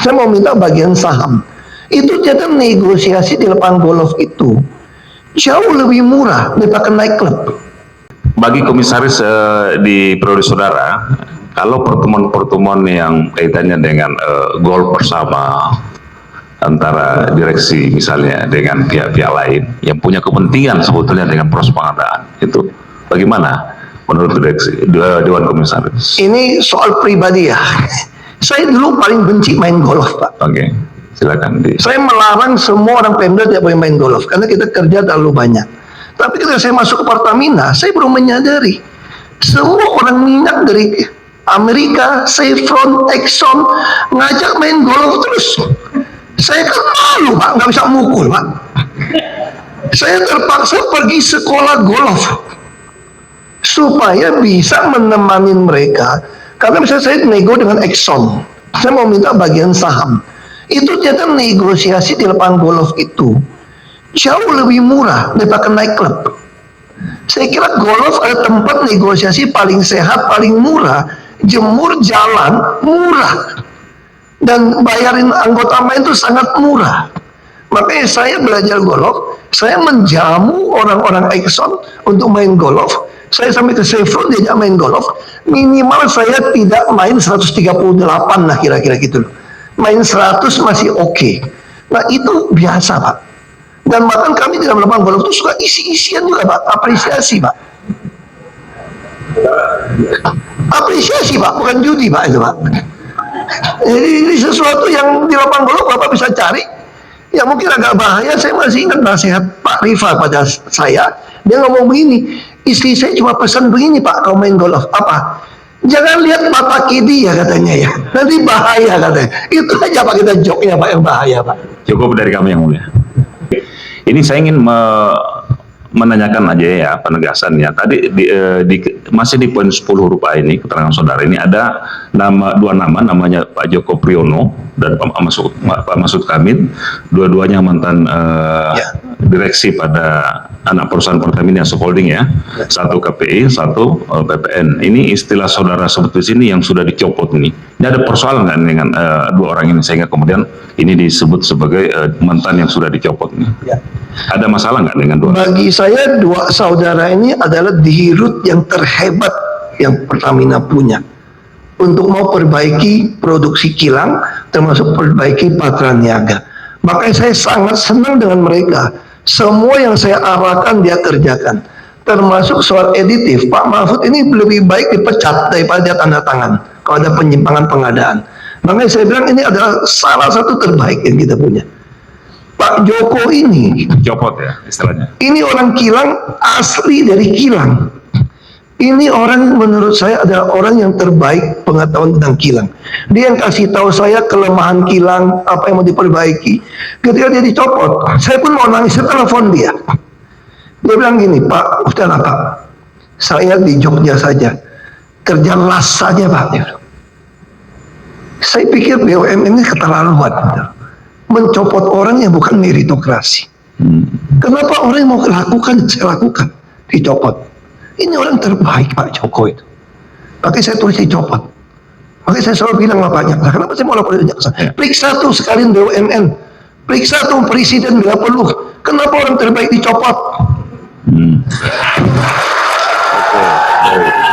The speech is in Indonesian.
Saya mau minta bagian saham. Itu ternyata negosiasi di lapangan golf itu jauh lebih murah daripada naik klub. Bagi komisaris di periode saudara, kalau pertemuan-pertemuan yang kaitannya dengan golf bersama antara direksi misalnya dengan pihak-pihak lain yang punya kepentingan sebetulnya dengan proses pengadaan, itu bagaimana menurut direksi Dewan Komisaris? Ini soal pribadi ya. Saya dulu paling benci main golf, Pak. Oke, silakan. Saya melarang semua orang Pemda tidak boleh main golf karena kita kerja terlalu banyak. Tapi ketika saya masuk ke Pertamina, saya baru menyadari semua orang minyak dari Amerika, Chevron, Exxon ngajak main golf terus. Saya kan malu, Pak, nggak bisa mukul, Pak. Saya terpaksa pergi sekolah golf supaya bisa menemani mereka. Karena misalnya saya nego dengan Exxon, saya mau minta bagian saham. Itu ternyata negosiasi di lapangan golf itu jauh lebih murah daripada naik klub. Saya kira golf ada tempat negosiasi paling sehat, paling murah. Jemur jalan murah. Dan bayarin anggota main itu sangat murah. Makanya saya belajar golf, saya menjamu orang-orang Exxon untuk main golf. Saya sampai ke Chevron diajak main golf, minimal saya tidak main 138 lah kira-kira gitu loh. Main 100 masih oke. Nah itu biasa, Pak. Dan bahkan kami di dalam lapangan golf itu suka isi-isian juga, Pak. Apresiasi, Pak. Apresiasi, Pak, bukan judi, Pak, itu, Pak. Jadi ini sesuatu yang di lapangan golf Bapak bisa cari. Ya mungkin agak bahaya. Saya masih ingat nasihat Pak Rifa pada saya. Dia ngomong begini, istri saya cuma pesan begini, Pak, kalau main golf. Apa? Jangan lihat mata kiri ya katanya ya. Nanti bahaya katanya. Itu aja Pak kita joknya Pak yang bahaya Pak. Cukup dari kami yang mulia. Ini saya ingin menanyakan aja ya penegasan ya. Tadi masih di poin 10 huruf A ini keterangan saudara ini ada dua nama, namanya Pak Joko Priyono dan Pak Masud Kamil, dua-duanya mantan direksi pada anak perusahaan Pertamina Holding ya, satu KPI, satu BPN. Ini istilah saudara sebut di sini yang sudah dicopot ini. Ini ada persoalan nggak dengan dua orang ini sehingga kemudian ini disebut sebagai mantan yang sudah dicopot ini? Ya. Ada masalah nggak dengan dua? Bagi saya dua saudara ini adalah dirut yang terhebat yang Pertamina punya untuk mau perbaiki produksi kilang, termasuk perbaiki Patra Niaga. Makanya saya sangat senang dengan mereka. Semua yang saya arahkan dia kerjakan, termasuk soal editif. Pak Mahfud ini lebih baik dipecat daripada dia tanda tangan kalau ada penyimpangan pengadaan. Makanya saya bilang ini adalah salah satu terbaik yang kita punya. Pak Joko ini copot ya istilahnya. Ini orang kilang asli dari kilang. Ini orang menurut saya adalah orang yang terbaik pengetahuan tentang kilang. Dia yang kasih tahu saya kelemahan kilang, apa yang mau diperbaiki. Ketika dia dicopot, saya pun mau nangis, saya telepon dia. Dia bilang gini, Pak, udahlah Pak, saya di Jogja saja, kerja las saja Pak. Saya pikir BUMN ini keterlaluan. Mencopot orang yang bukan meritokrasi. Kenapa orang yang mau lakukan, saya lakukan, dicopot. Ini orang terbaik Pak Joko itu. Makanya saya tulis dicopot. Makanya saya selalu bilang sama Pak Jaksa, kenapa saya mau lapor ke Jaksa? Periksa tuh sekalian BUMN. Periksa tuh presiden bila perlu. Kenapa orang terbaik dicopot? Oke.